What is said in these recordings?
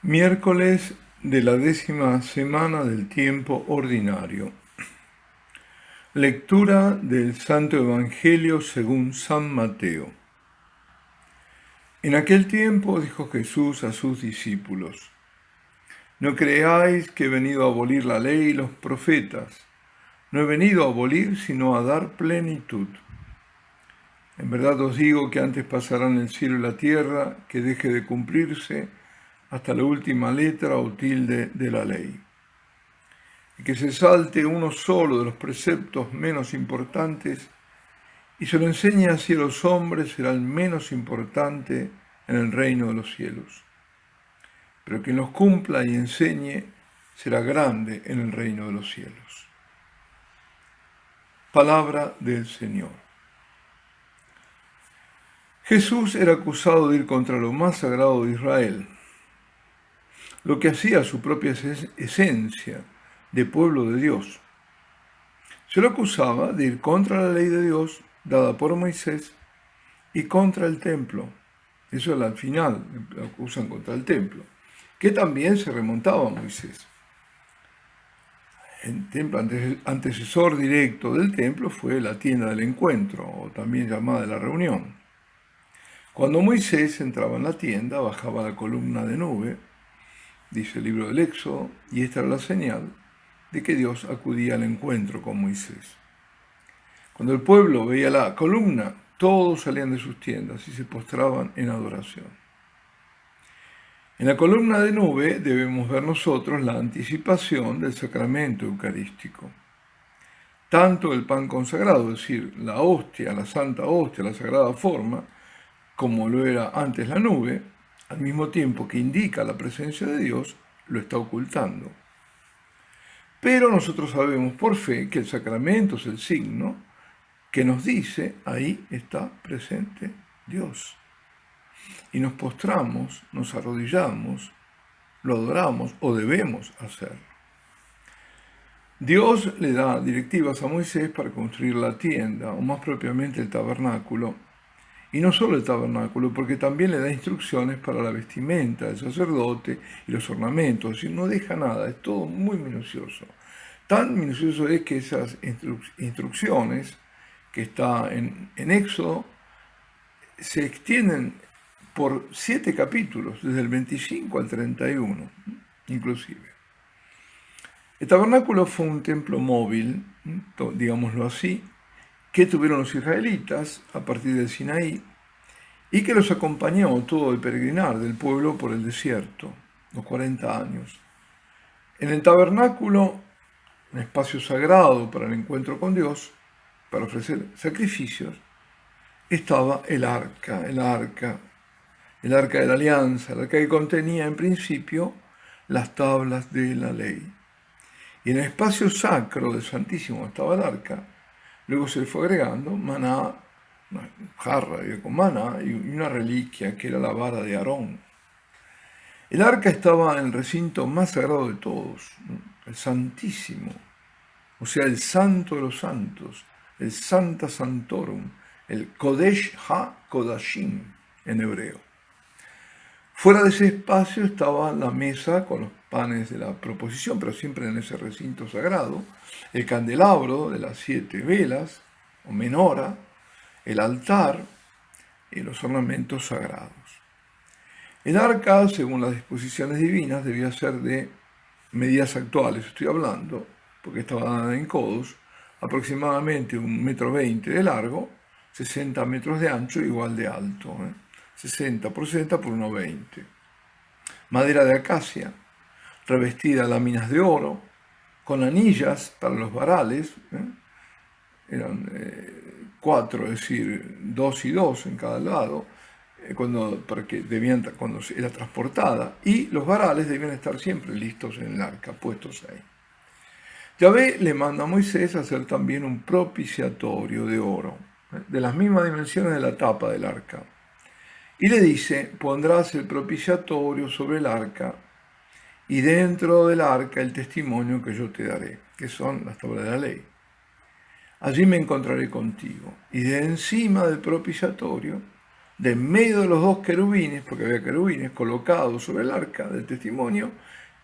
Miércoles de la 10ª semana del tiempo ordinario. Lectura del Santo Evangelio según San Mateo. En aquel tiempo dijo Jesús a sus discípulos: No creáis que he venido a abolir la ley y los profetas. No he venido a abolir, sino a dar plenitud. En verdad os digo que antes pasarán el cielo y la tierra, que deje de cumplirse hasta la última letra o tilde de la ley. Y que se salte uno solo de los preceptos menos importantes y se lo enseñe así a los hombres, será el menos importante en el reino de los cielos. Pero quien los cumpla y enseñe será grande en el reino de los cielos. Palabra del Señor. Jesús era acusado de ir contra lo más sagrado de Israel, lo que hacía su propia esencia de pueblo de Dios. Se lo acusaba de ir contra la ley de Dios dada por Moisés y contra el templo. Eso al final lo acusan contra el templo, que también se remontaba a Moisés. El templo antecesor directo del templo fue la tienda del encuentro, o también llamada de la reunión. Cuando Moisés entraba en la tienda, bajaba la columna de nube, dice el libro del Éxodo, y esta era la señal de que Dios acudía al encuentro con Moisés. Cuando el pueblo veía la columna, todos salían de sus tiendas y se postraban en adoración. En la columna de nube debemos ver nosotros la anticipación del sacramento eucarístico. Tanto el pan consagrado, es decir, la hostia, la santa hostia, la sagrada forma, como lo era antes la nube, al mismo tiempo que indica la presencia de Dios, lo está ocultando. Pero nosotros sabemos por fe que el sacramento es el signo que nos dice, ahí está presente Dios. Y nos postramos, nos arrodillamos, lo adoramos o debemos hacerlo. Dios le da directivas a Moisés para construir la tienda, o más propiamente el tabernáculo. Y no solo el tabernáculo, porque también le da instrucciones para la vestimenta del sacerdote y los ornamentos. Es decir, no deja nada, es todo muy minucioso. Tan minucioso es que esas instrucciones que está en Éxodo se extienden por 7 capítulos, desde el 25 al 31, inclusive. El tabernáculo fue un templo móvil, digámoslo así, que tuvieron los israelitas a partir del Sinaí y que los acompañó todo el peregrinar del pueblo por el desierto, los 40 años. En el tabernáculo, un espacio sagrado para el encuentro con Dios, para ofrecer sacrificios, estaba el arca de la alianza, el arca que contenía en principio las tablas de la ley. Y en el espacio sacro del Santísimo estaba el arca, luego se le fue agregando maná, una jarra con maná y una reliquia que era la vara de Aarón. El arca estaba en el recinto más sagrado de todos, el Santísimo, o sea, el Santo de los Santos, el Santa Santorum, el Kodesh HaKodashim en hebreo. Fuera de ese espacio estaba la mesa con los panes de la proposición, pero siempre en ese recinto sagrado, el candelabro de las 7 velas, o menora, el altar y los ornamentos sagrados. El arca, según las disposiciones divinas, debía ser de medidas actuales, estoy hablando, porque estaba dada en codos, aproximadamente 1,20 m de largo, 60 metros de ancho, igual de alto, 60 por 60 por 1,20. Madera de acacia, revestida de láminas de oro, con anillas para los varales, eran 4, es decir, 2 y 2 en cada lado, cuando era transportada, y los varales debían estar siempre listos en el arca, puestos ahí. Yahvé le manda a Moisés a hacer también un propiciatorio de oro, de las mismas dimensiones de la tapa del arca. Y le dice: pondrás el propiciatorio sobre el arca, y dentro del arca el testimonio que yo te daré, que son las tablas de la ley. Allí me encontraré contigo, y de encima del propiciatorio de en medio de los dos querubines, porque había querubines colocados sobre el arca del testimonio,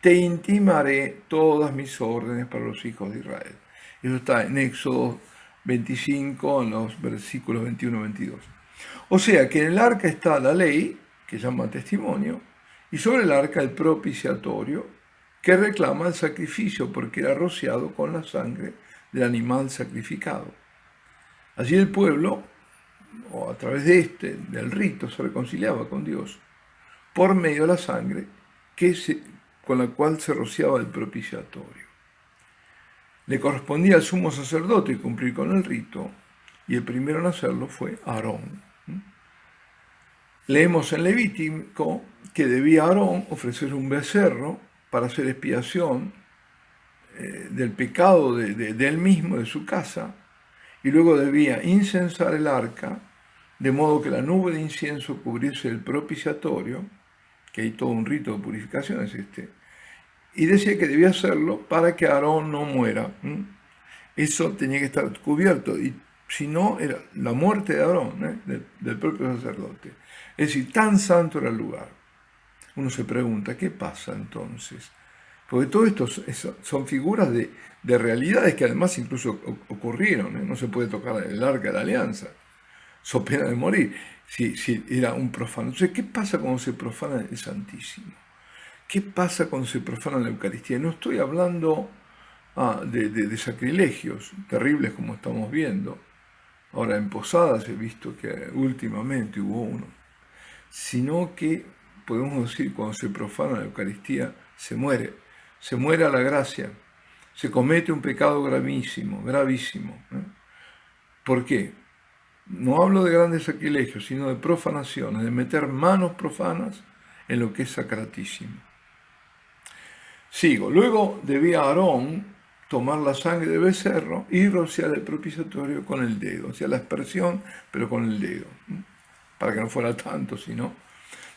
te intimaré todas mis órdenes para los hijos de Israel. Eso está en Éxodo 25, en los versículos 21 y 22. O sea que en el arca está la ley, que llama testimonio, y sobre el arca el propiciatorio, que reclama el sacrificio porque era rociado con la sangre del animal sacrificado. Allí el pueblo, o a través del rito, se reconciliaba con Dios por medio de la sangre con la cual se rociaba el propiciatorio. Le correspondía al sumo sacerdote cumplir con el rito, y el primero en hacerlo fue Aarón. Leemos en Levítico que debía Aarón ofrecer un becerro para hacer expiación del pecado de él mismo, de su casa, y luego debía incensar el arca, de modo que la nube de incienso cubriese el propiciatorio, que hay todo un rito de purificación es y decía que debía hacerlo para que Aarón no muera. Eso tenía que estar cubierto, y si no, era la muerte de Aarón, del propio sacerdote. Es decir, tan santo era el lugar. Uno se pregunta, ¿qué pasa entonces? Porque todo esto son figuras de realidades que además incluso ocurrieron. No se puede tocar el arca de la alianza, so pena de morir, si era un profano. Entonces, ¿qué pasa cuando se profana el Santísimo? ¿Qué pasa cuando se profana la Eucaristía? No estoy hablando de sacrilegios terribles como estamos viendo. Ahora en Posadas he visto que últimamente hubo uno. Sino que podemos decir, cuando se profana la Eucaristía, se muere a la gracia, se comete un pecado gravísimo, gravísimo. ¿Por qué? No hablo de grandes sacrilegios, sino de profanaciones, de meter manos profanas en lo que es sacratísimo. Sigo. Luego debía Aarón tomar la sangre del becerro y rociar el propiciatorio con el dedo, o sea, la aspersión, pero con el dedo, para que no fuera tanto, sino.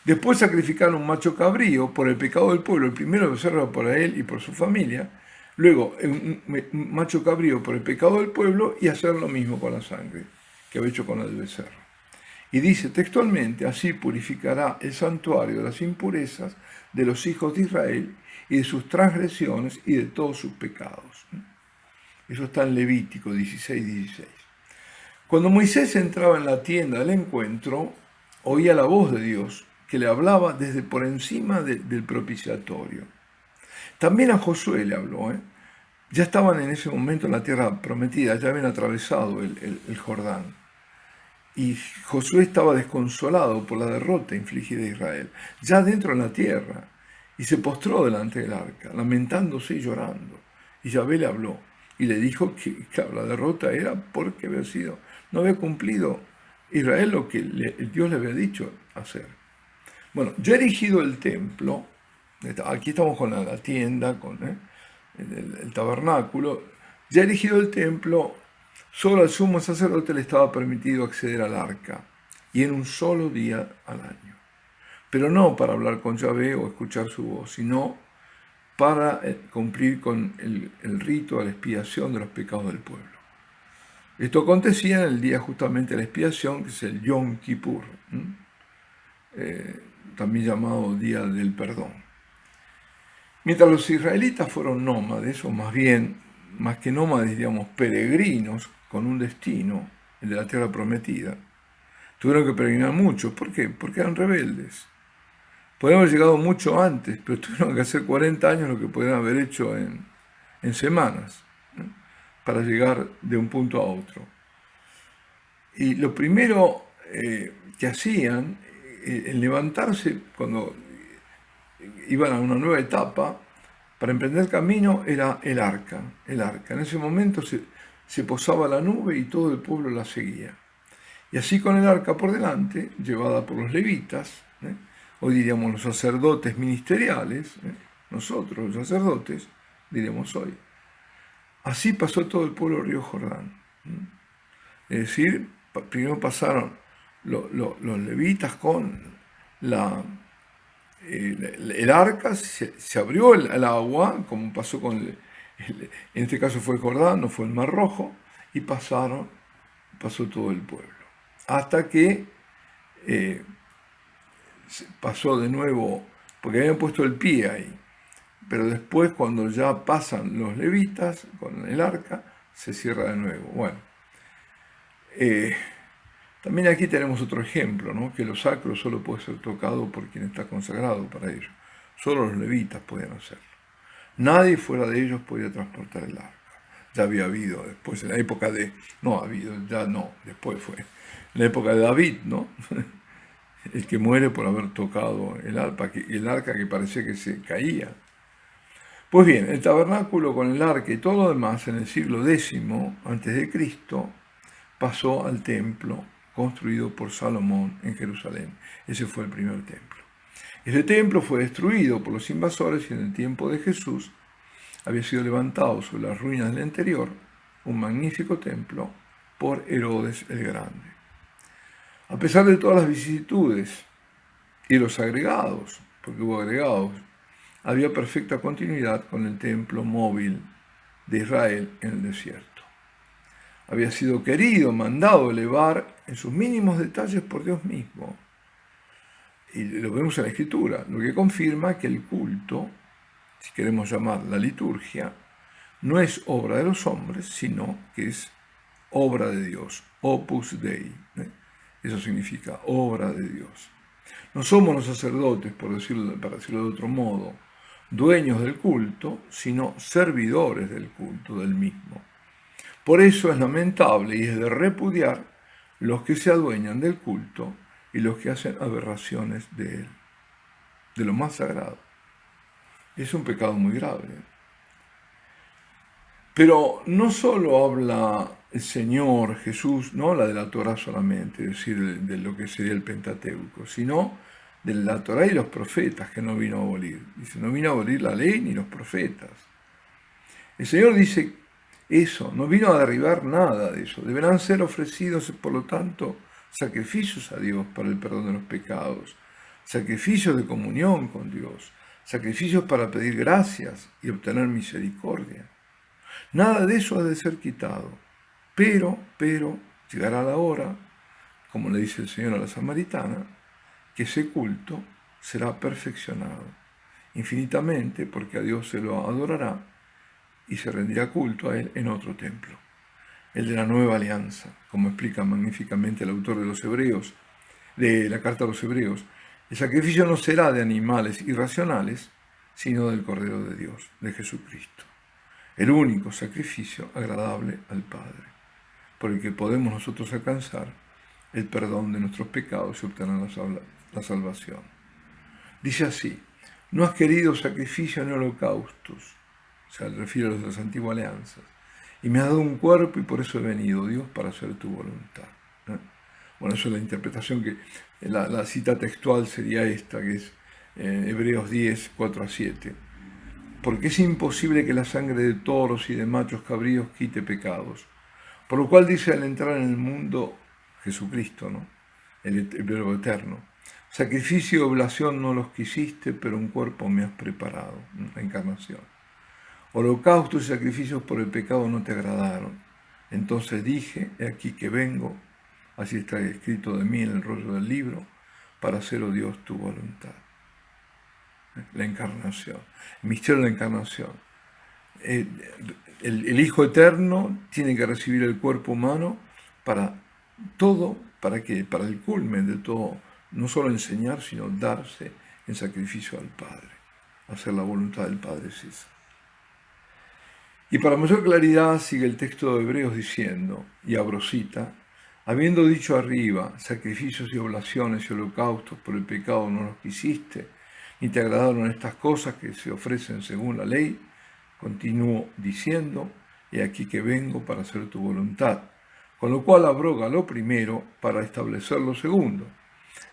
Después sacrificar un macho cabrío por el pecado del pueblo, el primero becerro para él y por su familia, luego un macho cabrío por el pecado del pueblo y hacer lo mismo con la sangre que había hecho con el becerro. Y dice textualmente, así purificará el santuario de las impurezas de los hijos de Israel y de sus transgresiones y de todos sus pecados. Eso está en Levítico 16:16. Cuando Moisés entraba en la tienda del encuentro, oía la voz de Dios que le hablaba desde por encima del propiciatorio. También a Josué le habló. Ya estaban en ese momento en la tierra prometida, ya habían atravesado el Jordán. Y Josué estaba desconsolado por la derrota infligida a Israel, ya dentro de la tierra, y se postró delante del arca, lamentándose y llorando. Y Yahvé le habló y le dijo que claro, la derrota era porque no había cumplido Israel lo que Dios le había dicho hacer. Bueno, ya he erigido el templo, aquí estamos con la tienda, con el tabernáculo, ya he erigido el templo. Solo al sumo sacerdote le estaba permitido acceder al arca, y en un solo día al año. Pero no para hablar con Yahvé o escuchar su voz, sino para cumplir con el rito de la expiación de los pecados del pueblo. Esto acontecía en el día justamente de la expiación, que es el Yom Kippur, también llamado Día del Perdón. Mientras los israelitas fueron nómades, o más que nómades, digamos, peregrinos, con un destino, el de la tierra prometida, tuvieron que peregrinar mucho. ¿Por qué? Porque eran rebeldes. Podrían haber llegado mucho antes, pero tuvieron que hacer 40 años lo que podrían haber hecho en semanas, ¿no? Para llegar de un punto a otro. Y lo primero que hacían, en levantarse cuando iban a una nueva etapa, para emprender el camino, era el arca. En ese momento se posaba la nube y todo el pueblo la seguía. Y así con el arca por delante, llevada por los levitas, hoy diríamos los sacerdotes ministeriales, nosotros los sacerdotes, diríamos hoy. Así pasó todo el pueblo del río Jordán. Es decir, primero pasaron los levitas con el arca, se abrió el agua, como pasó en este caso fue el Jordán, no fue el Mar Rojo, y pasó todo el pueblo. Hasta que pasó de nuevo, porque habían puesto el pie ahí, pero después cuando ya pasan los levitas con el arca, se cierra de nuevo. Bueno, también aquí tenemos otro ejemplo, ¿no? Que lo sacro solo puede ser tocado por quien está consagrado para ello. Solo los levitas podían hacerlo. Nadie fuera de ellos podía transportar el arca. Ya había habido después, en la época de... No, ha habido, ya no, después fue. En la época de David, ¿no? El que muere por haber tocado el arca que parecía que se caía. Pues bien, el tabernáculo con el arca y todo lo demás en el siglo X a.C. pasó al templo construido por Salomón en Jerusalén. Ese fue el primer templo. Ese templo fue destruido por los invasores y en el tiempo de Jesús había sido levantado sobre las ruinas del interior un magnífico templo por Herodes el Grande. A pesar de todas las vicisitudes y los agregados, porque hubo agregados, había perfecta continuidad con el templo móvil de Israel en el desierto. Había sido querido, mandado elevar en sus mínimos detalles por Dios mismo. Y lo vemos en la Escritura, lo que confirma que el culto, si queremos llamar la liturgia, no es obra de los hombres, sino que es obra de Dios, opus Dei. Eso significa obra de Dios. No somos los sacerdotes, para decirlo de otro modo, dueños del culto, sino servidores del culto del mismo. Por eso es lamentable y es de repudiar los que se adueñan del culto y los que hacen aberraciones de él, de lo más sagrado. Es un pecado muy grave. Pero no solo habla el Señor Jesús, no habla de la Torá solamente, es decir, de lo que sería el Pentateuco, sino de la Torá y los profetas que no vino a abolir. Dice, no vino a abolir la ley ni los profetas. El Señor dice eso, no vino a derribar nada de eso. Deberán ser ofrecidos, por lo tanto, sacrificios a Dios para el perdón de los pecados, sacrificios de comunión con Dios, sacrificios para pedir gracias y obtener misericordia. Nada de eso ha de ser quitado, pero llegará la hora, como le dice el Señor a la samaritana, que ese culto será perfeccionado infinitamente porque a Dios se lo adorará y se rendirá culto a Él en otro templo, el de la nueva alianza, como explica magníficamente el autor de los Hebreos, de la carta a los Hebreos. El sacrificio no será de animales irracionales, sino del Cordero de Dios, de Jesucristo, el único sacrificio agradable al Padre, por el que podemos nosotros alcanzar el perdón de nuestros pecados y obtener la salvación. Dice así, no has querido sacrificio ni holocaustos, o sea, refiere a los de las antiguas alianzas, y me has dado un cuerpo y por eso he venido, Dios, para hacer tu voluntad. Bueno, eso es la interpretación que, la cita textual sería esta, que es Hebreos 10, 4-7. Porque es imposible que la sangre de toros y de machos cabríos quite pecados. Por lo cual dice al entrar en el mundo Jesucristo, ¿no? El verbo eterno. Sacrificio y oblación no los quisiste, pero un cuerpo me has preparado. La encarnación. Holocaustos y sacrificios por el pecado no te agradaron. Entonces dije, he aquí que vengo, así está escrito de mí en el rollo del libro, para hacer, oh Dios, tu voluntad. La encarnación, el misterio de la encarnación. El Hijo Eterno tiene que recibir el cuerpo humano para todo, ¿para qué? Para el culmen de todo, no solo enseñar, sino darse en sacrificio al Padre, hacer la voluntad del Padre es esa. Y para mayor claridad sigue el texto de Hebreos diciendo, y abro cita, habiendo dicho arriba, sacrificios y oblaciones y holocaustos por el pecado no los quisiste, ni te agradaron estas cosas que se ofrecen según la ley, continúo diciendo, he aquí que vengo para hacer tu voluntad, con lo cual abroga lo primero para establecer lo segundo.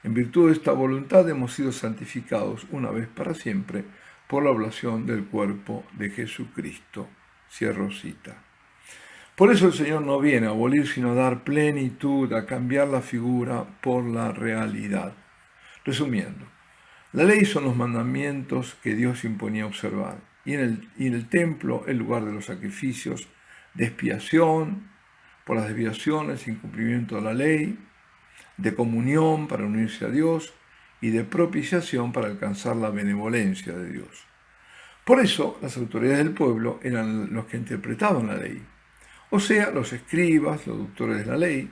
En virtud de esta voluntad hemos sido santificados una vez para siempre por la oblación del cuerpo de Jesucristo. Cierro cita. Por eso el Señor no viene a abolir, sino a dar plenitud, a cambiar la figura por la realidad. Resumiendo, la ley son los mandamientos que Dios imponía observar, y en el templo el lugar de los sacrificios de expiación por las desviaciones, incumplimiento de la ley, de comunión para unirse a Dios y de propiciación para alcanzar la benevolencia de Dios. Por eso, las autoridades del pueblo eran los que interpretaban la ley, o sea, los escribas, los doctores de la ley,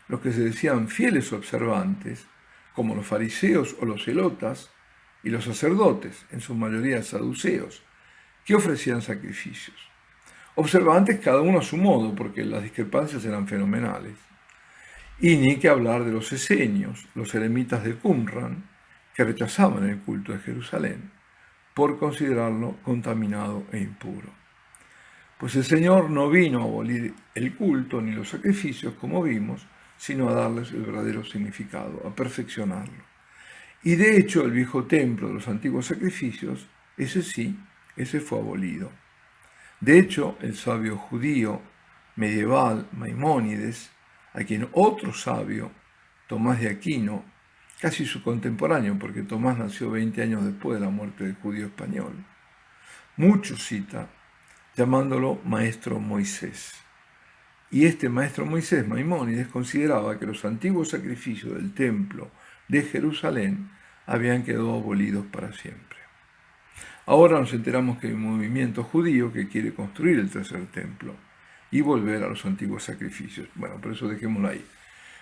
los que se decían fieles observantes, como los fariseos o los celotas, y los sacerdotes, en su mayoría saduceos, que ofrecían sacrificios. Observantes cada uno a su modo, porque las discrepancias eran fenomenales. Y ni que hablar de los esenios, los eremitas de Qumran, que rechazaban el culto de Jerusalén por considerarlo contaminado e impuro. Pues el Señor no vino a abolir el culto ni los sacrificios, como vimos, sino a darles el verdadero significado, a perfeccionarlo. Y de hecho el viejo templo de los antiguos sacrificios, ese fue abolido. De hecho, el sabio judío medieval Maimónides, a quien otro sabio, Tomás de Aquino, casi su contemporáneo, porque Tomás nació 20 años después de la muerte del judío español, mucho cita, llamándolo Maestro Moisés. Y este Maestro Moisés, Maimónides, consideraba que los antiguos sacrificios del templo de Jerusalén habían quedado abolidos para siempre. Ahora nos enteramos que hay un movimiento judío que quiere construir el tercer templo y volver a los antiguos sacrificios. Bueno, por eso dejémoslo ahí.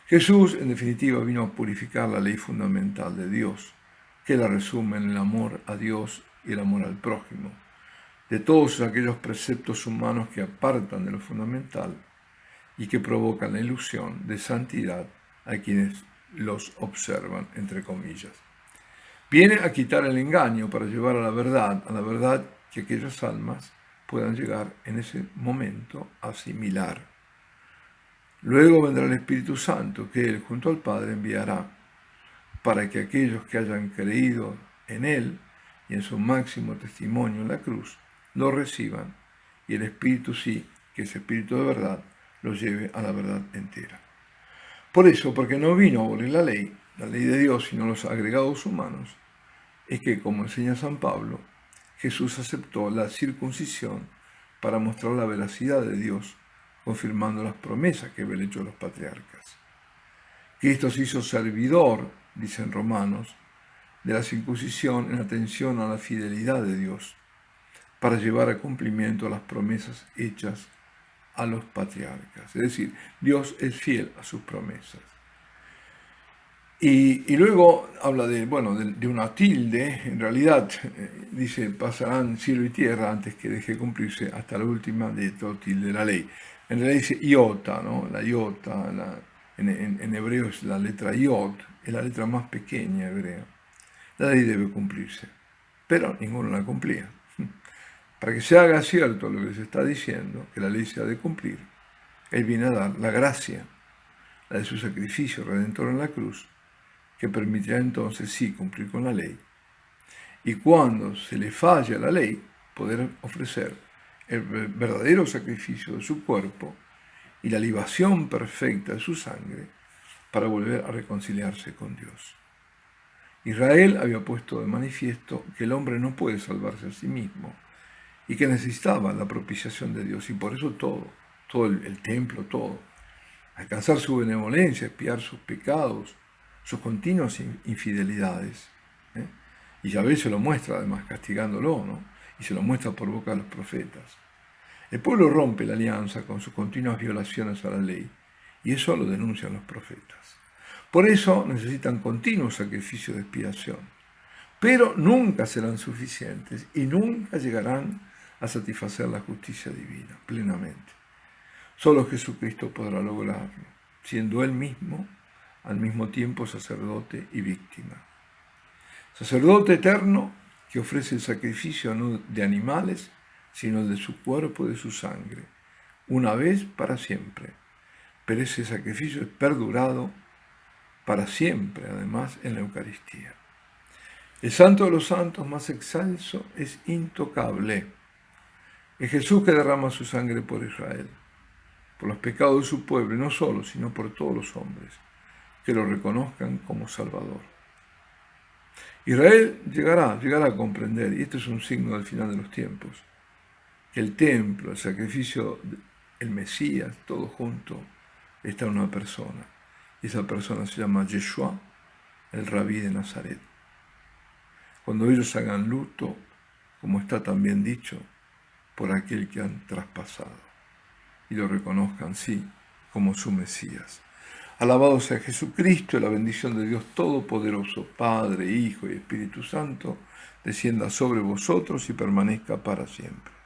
Jesús, en definitiva, vino a purificar la ley fundamental de Dios, que la resume en el amor a Dios y el amor al prójimo, de todos aquellos preceptos humanos que apartan de lo fundamental y que provocan la ilusión de santidad a quienes los observan, entre comillas. Viene a quitar el engaño para llevar a la verdad que aquellas almas puedan llegar en ese momento a asimilar. Luego vendrá el Espíritu Santo que Él junto al Padre enviará para que aquellos que hayan creído en Él y en su máximo testimonio en la cruz lo reciban y el Espíritu que es Espíritu de verdad, los lleve a la verdad entera. Por eso, porque no vino a abolir la ley de Dios, sino los agregados humanos, es que, como enseña San Pablo, Jesús aceptó la circuncisión para mostrar la veracidad de Dios, confirmando las promesas que habían hecho los patriarcas. Cristo se hizo servidor, dicen Romanos, de la circuncisión en atención a la fidelidad de Dios, para llevar a cumplimiento las promesas hechas a los patriarcas. Es decir, Dios es fiel a sus promesas. Y luego habla de una tilde, en realidad dice, pasarán cielo y tierra antes que deje cumplirse hasta la última de todo tilde de la ley. En realidad dice iota, ¿no? La iota, en hebreo es la letra iot, es la letra más pequeña hebrea. La ley debe cumplirse, pero ninguno la cumplía. Para que se haga cierto lo que se está diciendo, que la ley se ha de cumplir, Él viene a dar la gracia, la de su sacrificio redentor en la cruz, que permitirá entonces cumplir con la ley. Y cuando se le falla la ley, poder ofrecer el verdadero sacrificio de su cuerpo y la libación perfecta de su sangre para volver a reconciliarse con Dios. Israel había puesto de manifiesto que el hombre no puede salvarse a sí mismo y que necesitaba la propiciación de Dios, y por eso todo el templo, todo, alcanzar su benevolencia, expiar sus pecados, sus continuas infidelidades. Y Yahvé se lo muestra además castigándolo, ¿no? Y se lo muestra por boca de los profetas. El pueblo rompe la alianza con sus continuas violaciones a la ley, y eso lo denuncian los profetas. Por eso necesitan continuos sacrificios de expiación, pero nunca serán suficientes y nunca llegarán a satisfacer la justicia divina plenamente. Solo Jesucristo podrá lograrlo, siendo Él mismo al mismo tiempo sacerdote y víctima. Sacerdote eterno que ofrece el sacrificio no de animales, sino el de su cuerpo y de su sangre, una vez para siempre. Pero ese sacrificio es perdurado para siempre, además, en la Eucaristía. El Santo de los Santos más excelso es intocable. Es Jesús que derrama su sangre por Israel, por los pecados de su pueblo, y no solo, sino por todos los hombres que lo reconozcan como Salvador. Israel llegará a comprender, y esto es un signo del final de los tiempos, que el templo, el sacrificio, el Mesías, todo junto, está en una persona, Y esa persona se llama Yeshua, el rabí de Nazaret. Cuando ellos hagan luto, como está también dicho, por aquel que han traspasado, y lo reconozcan, sí, como su Mesías. Alabado sea Jesucristo, y la bendición de Dios Todopoderoso, Padre, Hijo y Espíritu Santo, descienda sobre vosotros y permanezca para siempre.